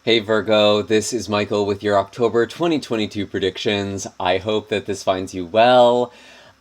Hey Virgo, this is Michael with your October 2022 predictions. I hope that this finds you well.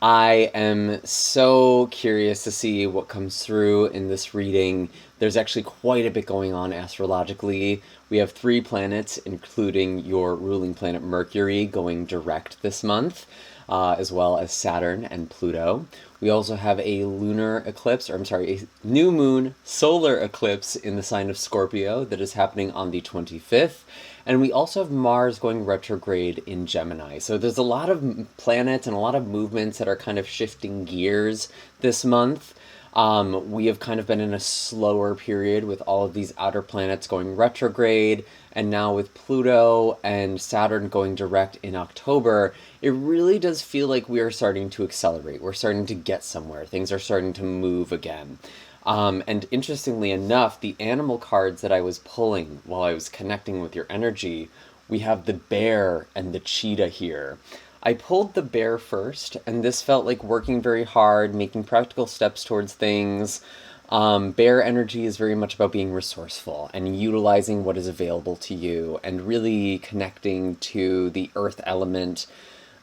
I am so curious to see what comes through in this reading. There's actually quite a bit going on astrologically. We have 3 planets, including your ruling planet Mercury, going direct this month, as well as Saturn and Pluto. We also have a lunar eclipse, or I'm sorry, a new moon solar eclipse in the sign of Scorpio that is happening on the 25th. And we also have Mars going retrograde in Gemini. So there's a lot of planets and a lot of movements that are kind of shifting gears this month. We have kind of been in a slower period with all of these outer planets going retrograde, and now with Pluto and Saturn going direct in October, it really does feel like we are starting to accelerate. We're starting to get somewhere. Things are starting to move again. And interestingly enough, the animal cards that I was pulling while I was connecting with your energy, we have the bear and the cheetah here. I pulled the bear first, and this felt like working very hard, making practical steps towards things. Bear energy is very much about being resourceful and utilizing what is available to you and really connecting to the earth element,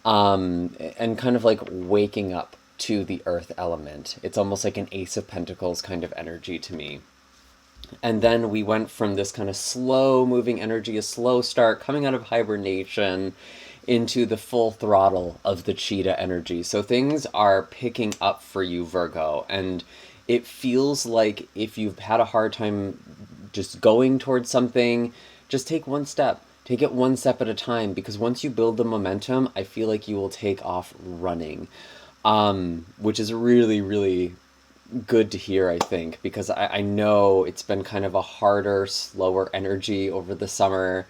and kind of like waking up to the earth element. It's almost like an Ace of Pentacles kind of energy to me. And then we went from this kind of slow moving energy, a slow start coming out of hibernation, into the full throttle of the cheetah energy. So things are picking up for you, Virgo. And it feels like if you've had a hard time just going towards something, just take one step. Take it one step at a time, because once you build the momentum, I feel like you will take off running, which is really, really good to hear, I think, because I know it's been kind of a harder, slower energy over the summer.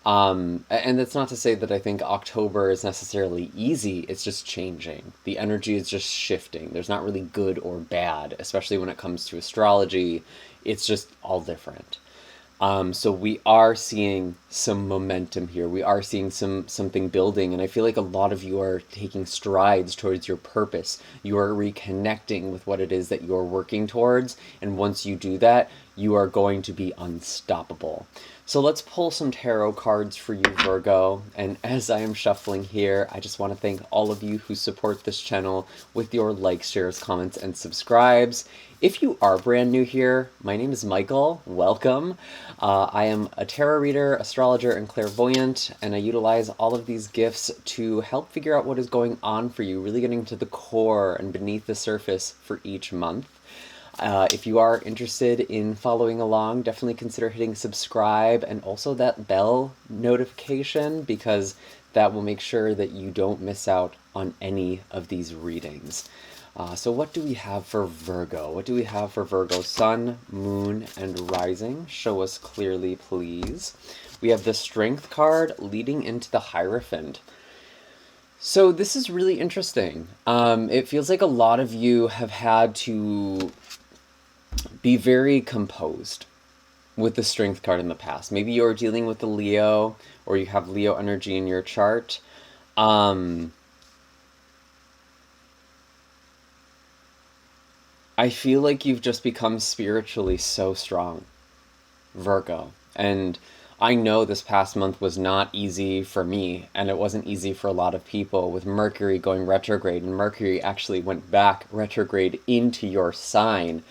And that's not to say that I think October is necessarily easy, it's just changing. The energy is just shifting. There's not really good or bad, especially when it comes to astrology. It's just all different. So we are seeing some momentum here. We are seeing something building, and I feel like a lot of you are taking strides towards your purpose. You are reconnecting with what it is that you're working towards, and once you do that, you are going to be unstoppable. So let's pull some tarot cards for you, Virgo. And as I am shuffling here, I just want to thank all of you who support this channel with your likes, shares, comments, and subscribes. If you are brand new here, my name is Michael. Welcome. I am a tarot reader, astrologer, and clairvoyant, and I utilize all of these gifts to help figure out what is going on for you, really getting to the core and beneath the surface for each month. If you are interested in following along, definitely consider hitting subscribe and also that bell notification, because that will make sure that you don't miss out on any of these readings. So what do we have for Virgo? What do we have for Virgo? Sun, Moon, and Rising. Show us clearly, please. We have the Strength card leading into the Hierophant. So this is really interesting. It feels like a lot of you have had to be very composed with the Strength card in the past. Maybe you're dealing with the Leo, or you have Leo energy in your chart. I feel like you've just become spiritually so strong, Virgo. And I know this past month was not easy for me, and it wasn't easy for a lot of people, with Mercury going retrograde, and Mercury actually went back retrograde into your sign.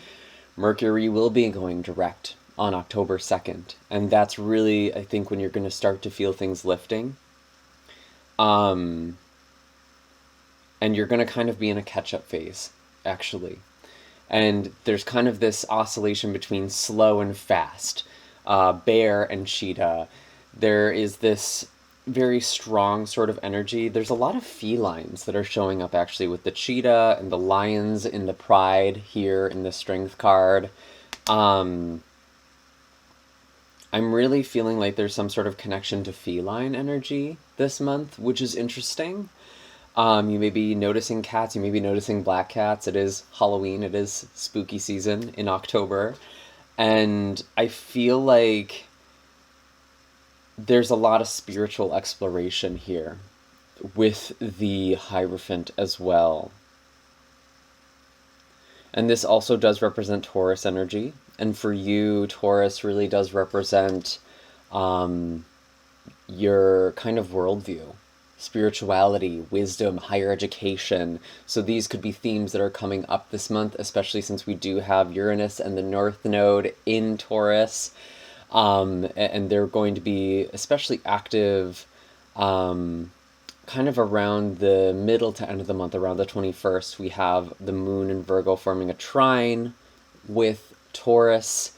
Mercury will be going direct on October 2nd, and that's really, I think, when you're going to start to feel things lifting. And you're going to kind of be in a catch-up phase, actually. And there's kind of this oscillation between slow and fast, bear and cheetah. There is this very strong sort of energy. There's a lot of felines that are showing up actually with the cheetah and the lions in the pride here in the Strength card. I'm really feeling like there's some sort of connection to feline energy this month, which is interesting. You may be noticing cats, you may be noticing black cats. It is Halloween, it is spooky season in October. And I feel like there's a lot of spiritual exploration here with the Hierophant as well. And this also does represent Taurus energy. And for you, Taurus really does represent your kind of worldview, spirituality, wisdom, higher education. So these could be themes that are coming up this month, especially since we do have Uranus and the North Node in Taurus. And they're going to be especially active kind of around the middle to end of the month, around the 21st. We have the moon in Virgo forming a trine with Taurus.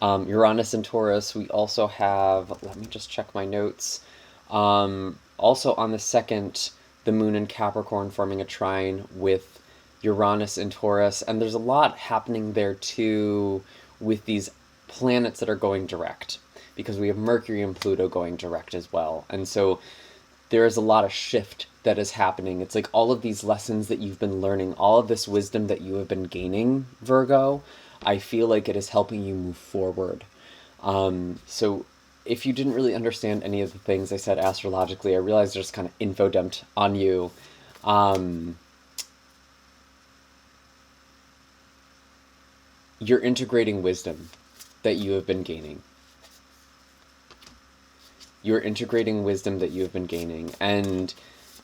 Uranus and Taurus. We also have, let me just check my notes. Also on the 2nd, the moon in Capricorn forming a trine with Uranus and Taurus. And there's a lot happening there too with these planets that are going direct, because we have Mercury and Pluto going direct as well. And so there is a lot of shift that is happening. It's like all of these lessons that you've been learning, all of this wisdom that you have been gaining, Virgo, I feel like it is helping you move forward. So if you didn't really understand any of the things I said astrologically, I realized there's kind of info dumped on you. You're integrating wisdom that you have been gaining. You're integrating wisdom that you have been gaining, and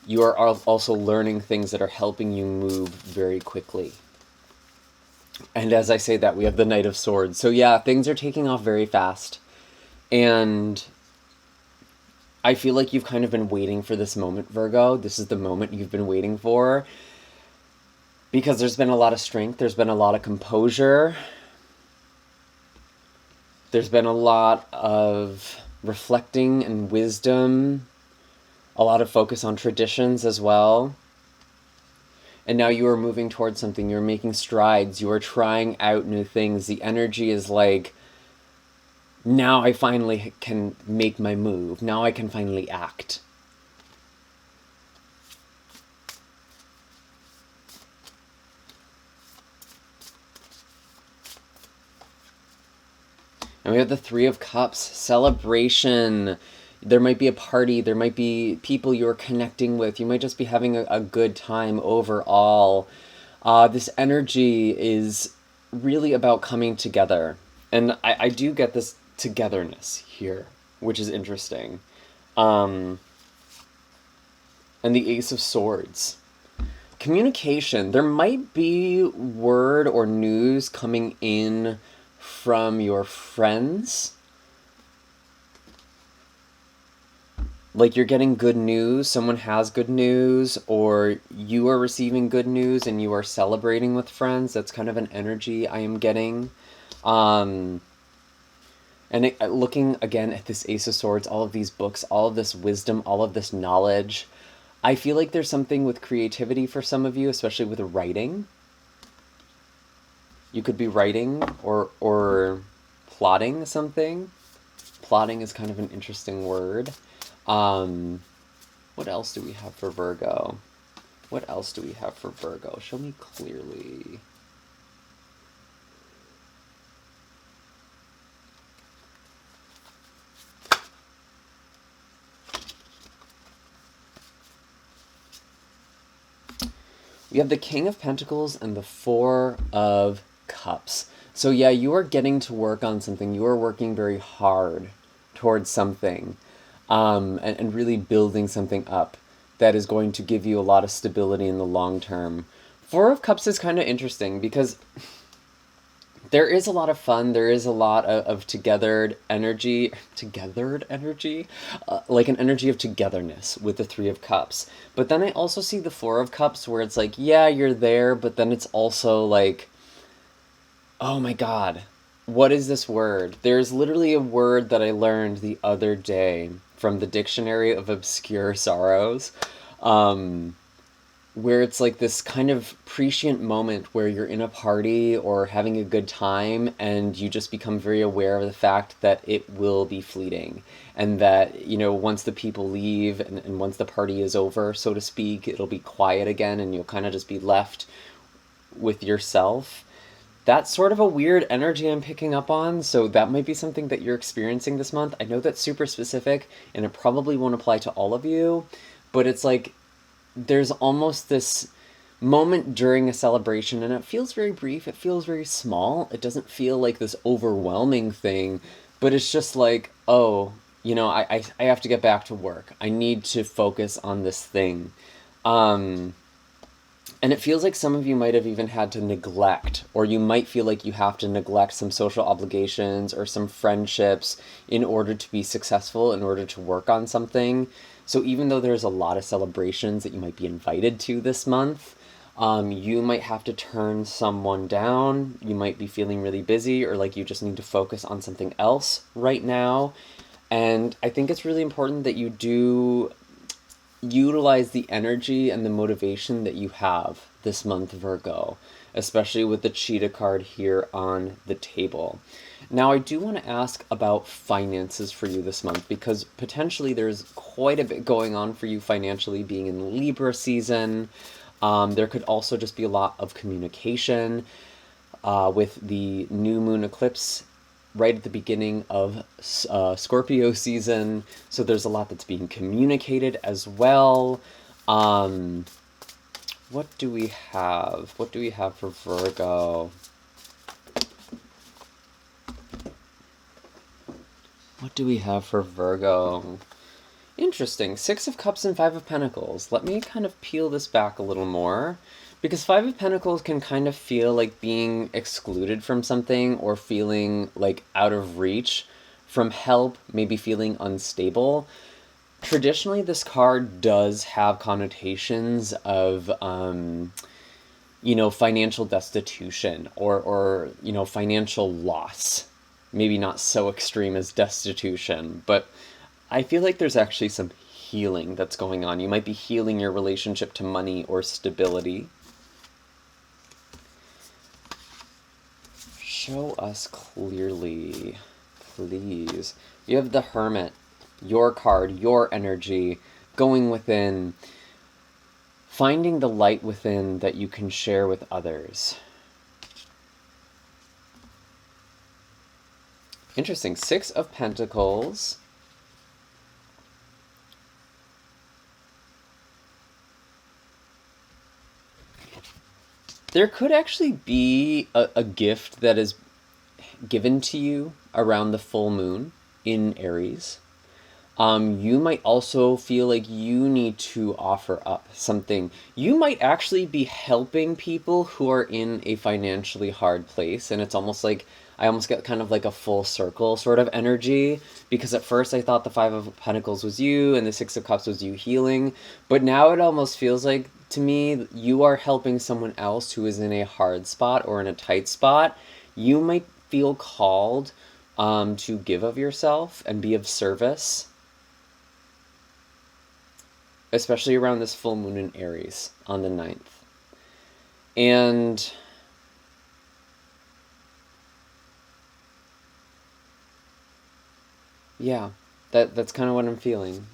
you are also learning things that are helping you move very quickly. And as I say that, we have the Knight of Swords. So yeah, things are taking off very fast. And I feel like you've kind of been waiting for this moment, Virgo. This is the moment you've been waiting for. Because there's been a lot of strength. There's been a lot of composure. There's been a lot of reflecting and wisdom. A lot of focus on traditions as well. And now you are moving towards something. You're making strides. You are trying out new things. The energy is like, now I finally can make my move. Now I can finally act. And we have the Three of Cups. Celebration. There might be a party. There might be people you're connecting with. You might just be having a good time overall. This energy is really about coming together. And I do get this togetherness here, which is interesting. And the Ace of Swords. Communication. There might be word or news coming in from your friends. Like you're getting good news, someone has good news, or you are receiving good news and you are celebrating with friends. That's kind of an energy I am getting. And looking again at this Ace of Swords, all of these books, all of this wisdom, all of this knowledge, I feel like there's something with creativity for some of you, especially with writing. You could be writing or plotting something. Plotting is kind of an interesting word. What else do we have for Virgo? What else do we have for Virgo? Show me clearly. We have the King of Pentacles and the Four of Cups. So yeah, you are getting to work on something. You are working very hard towards something. And really building something up that is going to give you a lot of stability in the long term. Four of Cups is kind of interesting because there is a lot of fun. There is a lot of togethered energy, like an energy of togetherness with the Three of Cups. But then I also see the Four of Cups where it's like, yeah, you're there, but then it's also like, oh my God, what is this word? There's literally a word that I learned the other day from the Dictionary of Obscure Sorrows, where it's like this kind of prescient moment where you're in a party or having a good time and you just become very aware of the fact that it will be fleeting, and that, you know, once the people leave and once the party is over, so to speak, it'll be quiet again and you'll kind of just be left with yourself. That's sort of a weird energy I'm picking up on, so that might be something that you're experiencing this month. I know that's super specific, and it probably won't apply to all of you, but it's like there's almost this moment during a celebration, and it feels very brief, it feels very small, it doesn't feel like this overwhelming thing, but it's just like, oh, I have to get back to work. I need to focus on this thing. Um, and it feels like some of you might have even had to neglect, or you might feel like you have to neglect some social obligations or some friendships in order to be successful, in order to work on something. So even though there's a lot of celebrations that you might be invited to this month, you might have to turn someone down. You might be feeling really busy, or like you just need to focus on something else right now. And I think it's really important that you do utilize the energy and the motivation that you have this month, Virgo, especially with the cheetah card here on the table. Now, I do want to ask about finances for you this month because potentially there's quite a bit going on for you financially, being in Libra season. There could also just be a lot of communication with the new moon eclipse right at the beginning of Scorpio season. So there's a lot that's being communicated as well. What do we have? What do we have for Virgo? What do we have for Virgo? Interesting. Six of Cups and Five of Pentacles. Let me kind of peel this back a little more. Because Five of Pentacles can kind of feel like being excluded from something or feeling like out of reach from help, maybe feeling unstable. Traditionally, this card does have connotations of, financial destitution or financial loss. Maybe not so extreme as destitution, but I feel like there's actually some healing that's going on. You might be healing your relationship to money or stability. Show us clearly, please. You have the Hermit, your card, your energy, going within, finding the light within that you can share with others. Interesting. Six of Pentacles. There could actually be a gift that is given to you around the full moon in Aries. You might also feel like you need to offer up something. You might actually be helping people who are in a financially hard place, and it's almost like I almost get kind of like a full circle sort of energy, because at first I thought the Five of Pentacles was you and the Six of Cups was you healing, but now it almost feels like to me you are helping someone else who is in a hard spot or in a tight spot. You might feel called to give of yourself and be of service, especially around this full moon in Aries on the 9th. And yeah, that's kind of what I'm feeling.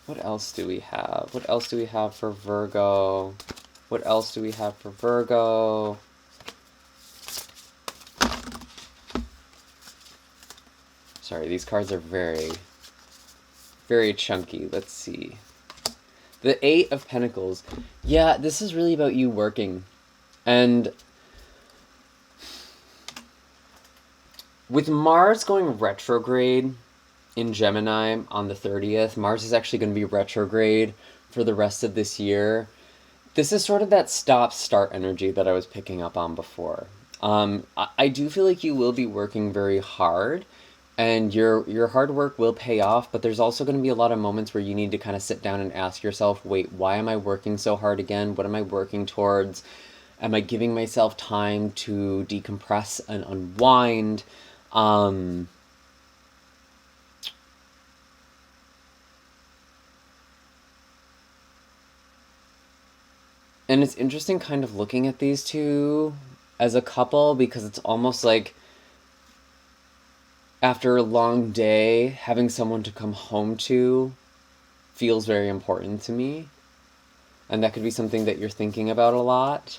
What else do we have? What else do we have for Virgo? What else do we have for Virgo? Sorry, these cards are very, very chunky. Let's see. The Eight of Pentacles. Yeah, this is really about you working. And with Mars going retrograde in Gemini on the 30th, Mars is actually going to be retrograde for the rest of this year. This is sort of that stop-start energy that I was picking up on before. I do feel like you will be working very hard, and your hard work will pay off, but there's also going to be a lot of moments where you need to kind of sit down and ask yourself, wait, why am I working so hard again? What am I working towards? Am I giving myself time to decompress and unwind? And it's interesting kind of looking at these two as a couple, because it's almost like after a long day, having someone to come home to feels very important to me. And that could be something that you're thinking about a lot.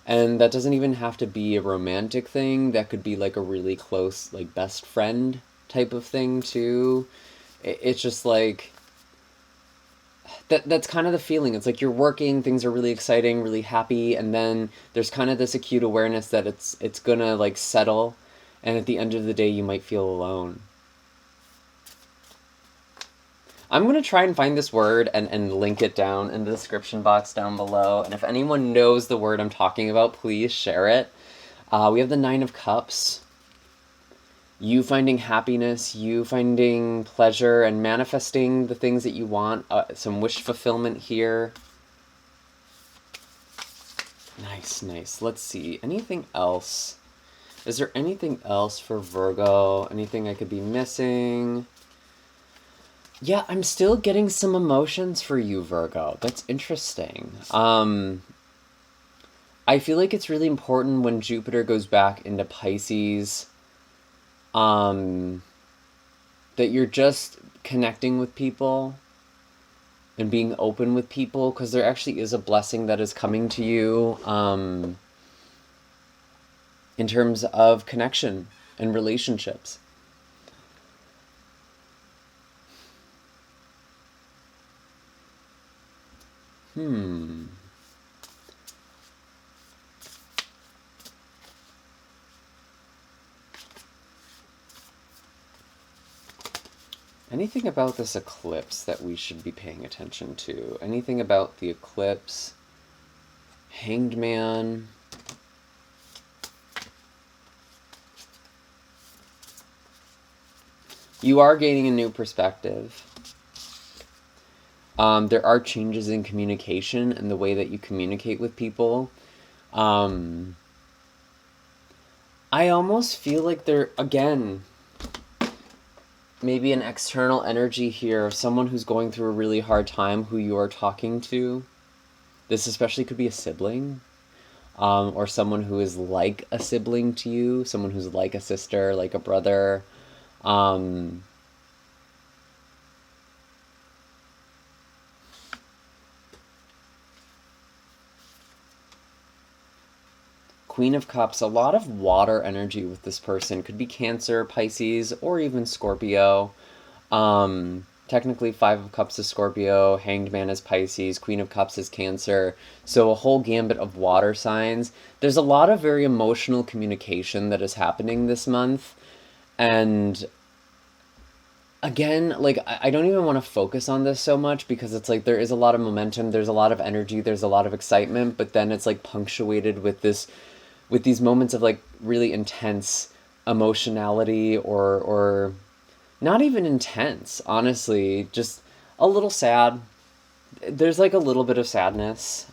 And that doesn't even have to be a romantic thing. That could be like a really close, like best friend type of thing too. It's just like that's kind of the feeling. It's like you're working, things are really exciting, really happy, and then there's kind of this acute awareness that it's gonna like settle, and at the end of the day you might feel alone. I'm going to try and find this word and link it down in the description box down below. And if anyone knows the word I'm talking about, please share it. We have the Nine of Cups. You finding happiness, you finding pleasure, and manifesting the things that you want. Some wish fulfillment here. Nice, nice. Let's see. Anything else? Is there anything else for Virgo? Anything I could be missing? Yeah, I'm still getting some emotions for you, Virgo. That's interesting. I feel like it's really important when Jupiter goes back into Pisces, that you're just connecting with people and being open with people, because there actually is a blessing that is coming to you in terms of connection and relationships. Anything about this eclipse that we should be paying attention to? Anything about the eclipse? Hanged Man. You are gaining a new perspective. There are changes in communication and the way that you communicate with people. I almost feel like there, again, maybe an external energy here, someone who's going through a really hard time who you are talking to. This especially could be a sibling, or someone who is like a sibling to you, someone who's like a sister, like a brother. Queen of Cups, a lot of water energy with this person. Could be Cancer, Pisces, or even Scorpio. Technically, Five of Cups is Scorpio, Hanged Man is Pisces, Queen of Cups is Cancer. So a whole gambit of water signs. There's a lot of very emotional communication that is happening this month. And again, like, I don't even want to focus on this so much, because it's like there is a lot of momentum, there's a lot of energy, there's a lot of excitement, but then it's like punctuated with these moments of like really intense emotionality, or not even intense, honestly, just a little sad. There's like a little bit of sadness.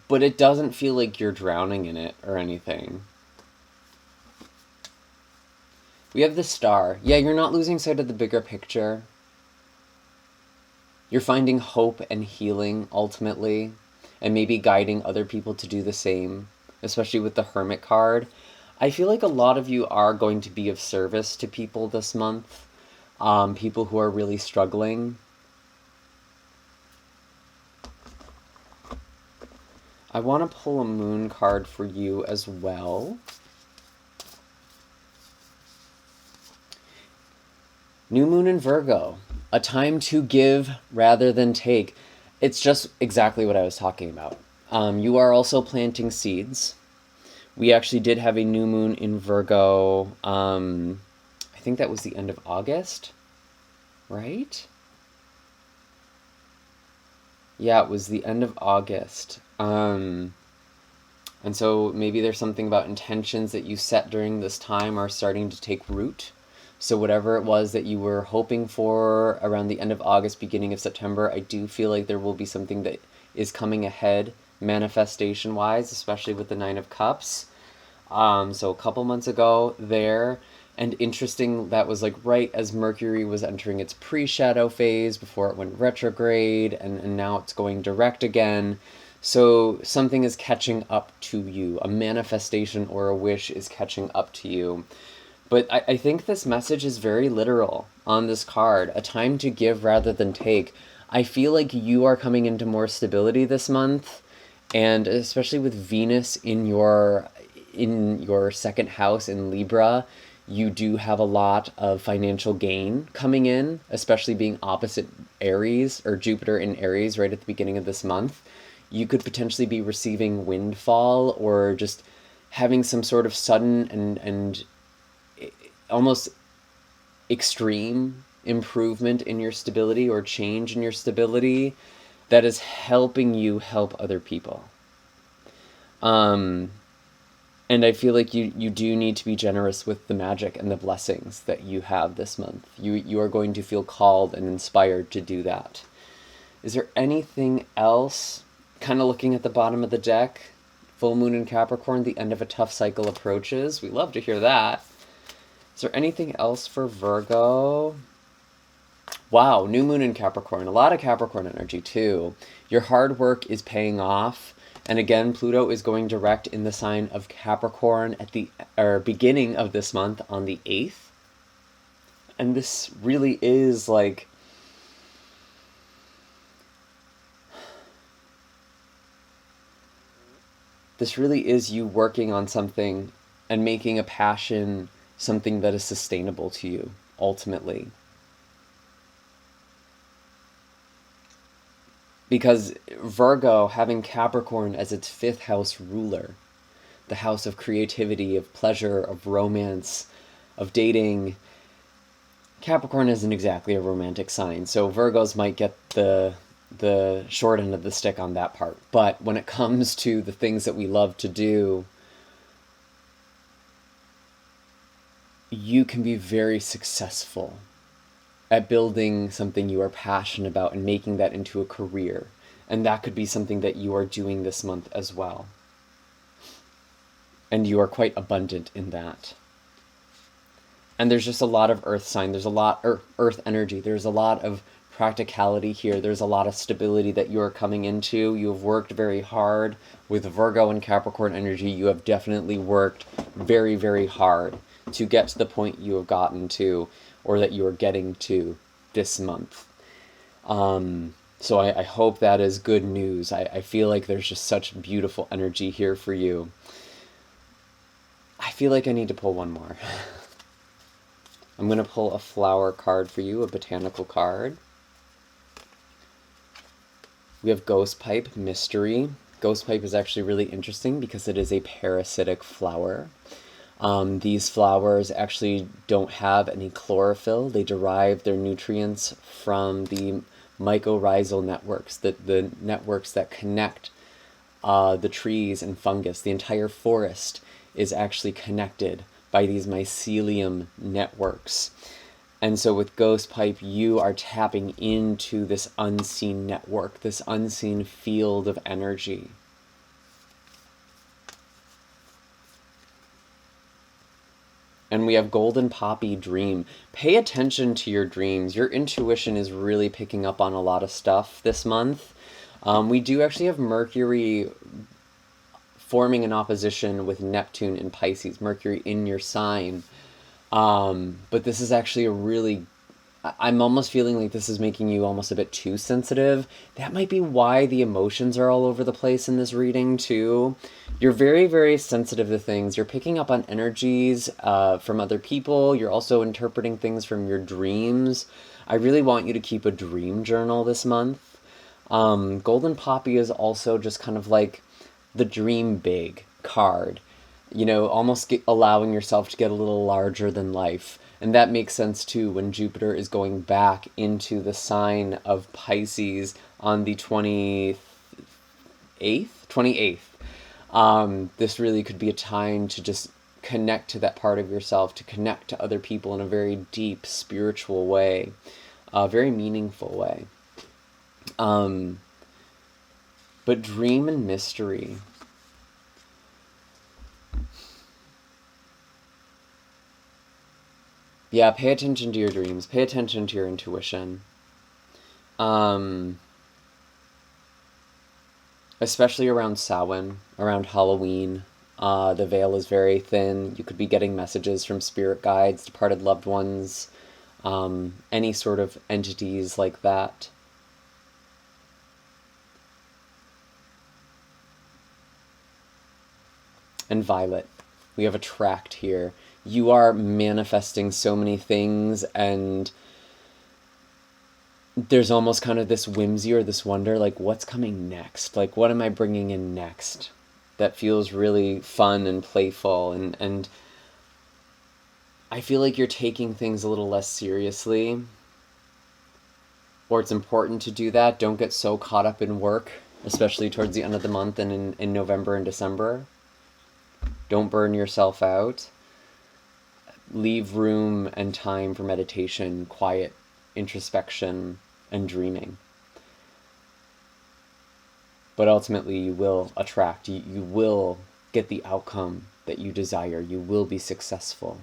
But it doesn't feel like you're drowning in it or anything. We have the Star. Yeah, you're not losing sight of the bigger picture. You're finding hope and healing, ultimately, and maybe guiding other people to do the same, especially with the Hermit card. I feel like a lot of you are going to be of service to people this month, people who are really struggling. I want to pull a Moon card for you as well. New Moon in Virgo. A time to give rather than take. It's just exactly what I was talking about. You are also planting seeds. We actually did have a new moon in Virgo. I think that was the end of August, right? Yeah, it was the end of August. And so maybe there's something about intentions that you set during this time are starting to take root. So whatever it was that you were hoping for around the end of August, beginning of September, I do feel like there will be something that is coming ahead manifestation-wise, especially with the Nine of Cups. So a couple months ago there, and interesting, that was like right as Mercury was entering its pre-shadow phase before it went retrograde, and now it's going direct again. So something is catching up to you. A manifestation or a wish is catching up to you. But I think this message is very literal on this card. A time to give rather than take. I feel like you are coming into more stability this month, and especially with Venus in your second house in Libra, you do have a lot of financial gain coming in, especially being opposite Aries, or Jupiter in Aries right at the beginning of this month. You could potentially be receiving windfall, or just having some sort of sudden and almost extreme improvement in your stability or change in your stability that is helping you help other people. And I feel like you do need to be generous with the magic and the blessings that you have this month. You are going to feel called and inspired to do that. Is there anything else? Kind of looking at the bottom of the deck, full moon in Capricorn, the end of a tough cycle approaches. We love to hear that. Is there anything else for Virgo? Wow, new moon in Capricorn. A lot of Capricorn energy too. Your hard work is paying off. And again, Pluto is going direct in the sign of Capricorn at the beginning of this month on the 8th. And this really is like, this really is you working on something and making a passion something that is sustainable to you, ultimately. Because Virgo, having Capricorn as its 5th house ruler, the house of creativity, of pleasure, of romance, of dating, Capricorn isn't exactly a romantic sign, so Virgos might get the short end of the stick on that part. But when it comes to the things that we love to do, you can be very successful at building something you are passionate about and making that into a career. And that could be something that you are doing this month as well. And you are quite abundant in that. And there's just a lot of earth sign. There's a lot earth energy. There's a lot of practicality here. There's a lot of stability that you are coming into. You have worked very hard with Virgo and Capricorn energy. You have definitely worked very, very hard to get to the point you have gotten to, or that you are getting to this month. So I hope that is good news. I feel like there's just such beautiful energy here for you. I feel like I need to pull one more. I'm going to pull a flower card for you, a botanical card. We have Ghost Pipe Mystery. Ghost Pipe is actually really interesting because it is a parasitic flower. These flowers actually don't have any chlorophyll. They derive their nutrients from the mycorrhizal networks, the networks that connect the trees and fungus. The entire forest is actually connected by these mycelium networks. And so with Ghost Pipe, you are tapping into this unseen network, this unseen field of energy. And we have Golden Poppy Dream. Pay attention to your dreams. Your intuition is really picking up on a lot of stuff this month. We do actually have Mercury forming an opposition with Neptune in Pisces. Mercury in your sign. But this is actually a really... I'm almost feeling like this is making you almost a bit too sensitive. That might be why the emotions are all over the place in this reading, too. You're very, very sensitive to things. You're picking up on energies from other people. You're also interpreting things from your dreams. I really want you to keep a dream journal this month. Golden Poppy is also just kind of like the dream big card. You know, almost allowing yourself to get a little larger than life. And that makes sense too when Jupiter is going back into the sign of Pisces on the 28th? 28th. This really could be a time to just connect to that part of yourself, to connect to other people in a very deep spiritual way, a very meaningful way. But dream and mystery. Yeah, pay attention to your dreams. Pay attention to your intuition. Especially around Samhain, around Halloween. The veil is very thin. You could be getting messages from spirit guides, departed loved ones, any sort of entities like that. And Violet. We have attract here. You are manifesting so many things, and there's almost kind of this whimsy or this wonder, like, what's coming next? Like, what am I bringing in next? that feels really fun and playful, and I feel like you're taking things a little less seriously, or it's important to do that. Don't get so caught up in work, especially towards the end of the month and in November and December. Don't burn yourself out. Leave room and time for meditation, quiet, introspection, and dreaming. But ultimately, you will attract, you will get the outcome that you desire. You will be successful.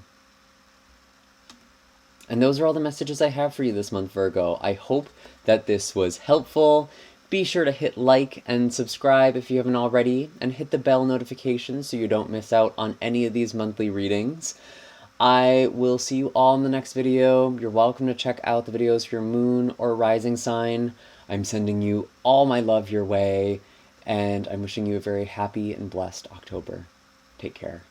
And those are all the messages I have for you this month, Virgo. I hope that this was helpful. Be sure to hit like and subscribe if you haven't already, and hit the bell notification so you don't miss out on any of these monthly readings. I will see you all in the next video. You're welcome to check out the videos for your moon or rising sign. I'm sending you all my love your way, and I'm wishing you a very happy and blessed October. Take care.